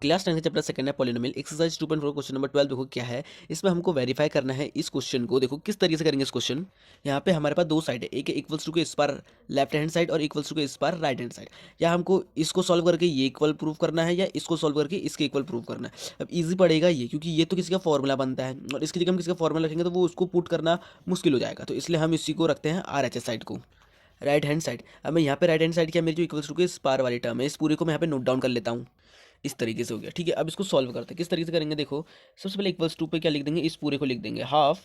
Class 10 का chapter second है polynomial exercise 2.4 question number 12 देखो क्या है। इसमें हमको वेरीफाई करना है इस क्वेश्चन को। देखो किस तरीके से करेंगे इस क्वेश्चन। यहाँ पे हमारे पास दो साइड है, एक इक्वल्स टू के इस पार लेफ्ट हैंड साइड और इक्वल्स टू के इस पार राइट हैंड साइड। या हमको इसको सॉल्व करके ये इक्वल प्रूव करना है या इसको सॉल्व करके इसके इक्वल प्रूव करना है। अब ईजी पड़ेगा ये, क्योंकि ये तो किसी का फॉर्मूला बनता है और इसकी जगह हम किसी का फॉर्मूला रखेंगे तो वो उसको पुट करना मुश्किल हो जाएगा। तो इसलिए हम इसी को रखते हैं RHS साइड को, राइट हैंड साइड। अब मैं यहाँ पे राइट हैंड साइड क्या, मेरी जो इक्वल्स टू के इस पार वाली टर्म है, इस पूरे को मैं यहाँ पे नोट डाउन कर लेता हूँ। इस तरीके से हो गया, ठीक है। अब इसको सॉल्व करते हैं। किस तरीके से करेंगे देखो, सबसे पहले इक्वल्स टू पे क्या लिख देंगे, इस पूरे को लिख देंगे half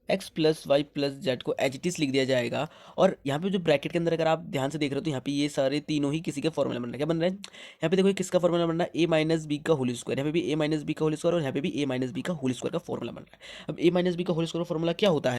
x plus y plus z को एज इट इज लिख दिया जाएगा। और यहाँ पे जो ब्रैकेट के अंदर अगर आप ध्यान से देख रहे हो तो यहाँ पे ये सारे तीनों ही किसी का फॉर्मूला बन रहा है। क्या बन रहा है यहाँ पे देखो, ये किसका फॉर्मूला बन रहा है, a माइनस बी का होल स्क्वायर। यहाँ पे भी a माइनस बी का होल स्क्वायर और यहाँ पे भी a माइनस बी का होल स्क्वायर का फॉर्मूला बन रहा है। अब a माइनस बी का होल स्क्वायर का फॉर्मूला क्या होता है,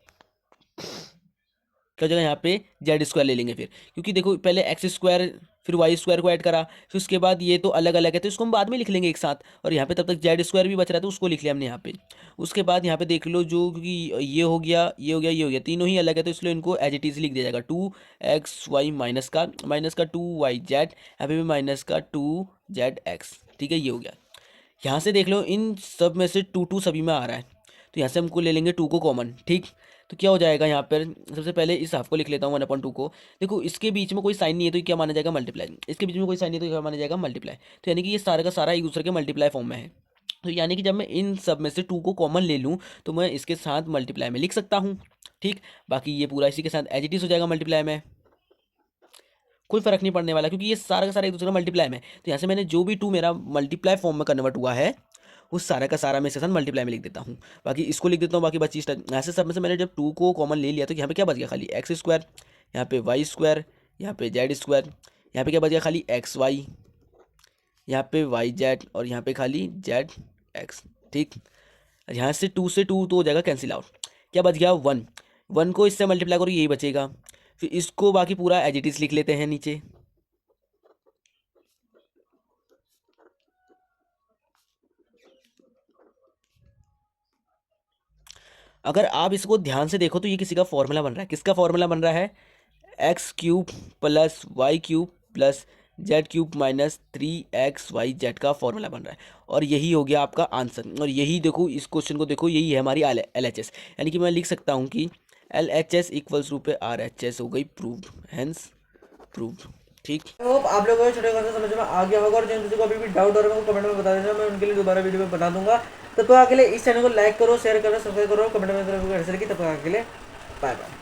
क्या जगह यहाँ पे जेड स्क्वायर ले लेंगे फिर, क्योंकि देखो पहले एक्स स्क्वायर फिर वाई स्क्वायर को ऐड करा, फिर उसके बाद ये तो अलग अलग है तो इसको हम बाद में लिख लेंगे एक साथ। और यहाँ पे तब तक जेड स्क्वायर भी बच रहा है तो उसको लिख लिया हमने यहाँ पे। उसके बाद यहाँ पे देख लो जो, क्योंकि ये हो गया ये हो गया ये हो गया, तीनों ही अलग है तो इसलिए इनको एज इट इज लिख दिया जाएगा। 2xy माइनस का 2y जेड, यहाँ पे भी माइनस का 2zx, ठीक है। ये हो गया। यहाँ से देख लो इन सब में से 2 सभी में आ रहा है तो यहाँ से हमको ले लेंगे 2 को कॉमन, ठीक। तो क्या हो जाएगा यहाँ पर, सबसे पहले इस हाफ को लिख लेता हूँ 1/2 को। देखो इसके बीच में कोई साइन नहीं है तो ये क्या माना जाएगा, मल्टीप्लाई। इसके बीच में कोई साइन नहीं है तो क्या माना जाएगा, मल्टीप्लाई। तो यानी कि ये सारा का सारा एक दूसरे के मल्टीप्लाई फॉर्म में है। तो यानी कि जब मैं इन सब में से 2 को कॉमन ले लूँ तो मैं इसके साथ मल्टीप्लाई में लिख सकता हूँ, ठीक। बाकी ये पूरा इसी के साथ एज इट इज हो जाएगा मल्टीप्लाई में, कोई फर्क नहीं पड़ने वाला क्योंकि ये सारा का सारा एक दूसरे का मल्टीप्लाई में। तो यहाँ से मैंने जो भी 2 मेरा मल्टीप्लाई फॉर्म में कन्वर्ट हुआ है उस सारा का सारा मैं इसके साथ मल्टीप्लाई में लिख देता हूँ। बाकी इसको लिख देता हूँ, बाकी बची ऐसे सब में से मैंने जब 2 को कॉमन ले लिया तो यहाँ पे क्या बच गया, खाली एक्स स्क्वायर, यहाँ पे वाई स्क्वायर, यहाँ पे जेड स्क्वायर, यहाँ पे क्या बच गया, खाली एक्स वाई, यहाँ पे वाई जेड और यहाँ पे खाली जेड एक्स, ठीक। यहाँ से 2 से 2 तो हो जाएगा कैंसिल आउट। क्या बच गया, 1। 1 को इससे मल्टीप्लाई करो यही बचेगा। फिर इसको बाकी पूरा एज इट इज लिख लेते हैं नीचे। अगर आप इसको ध्यान से देखो तो ये किसी का फॉर्मूला बन रहा है। किसका फॉर्मूला बन रहा है, x³ plus y³ plus z³ minus 3xyz का फॉर्मूला बन रहा है। और यही हो गया आपका आंसर। और यही देखो, इस क्वेश्चन को देखो, यही है हमारी LHS। यानी कि मैं लिख सकता हूँ कि LHS इक्वल्स टू पे RHS हो गई प्रूव्ड, हेंस प्रूव्ड, ठीक। होप आप लोगों को छोटे कॉन्सेप्ट समझ में आ गया होगा। और जिन किसी को अभी भी डाउट हो रहा है वो कमेंट में बता देना, मैं उनके लिए दोबारा वीडियो में बना दूंगा। तब तक के लिए इस चैनल को लाइक करो, शेयर करो, सब्सक्राइब करो, कमेंट में तब तक के लिए बाय बाय।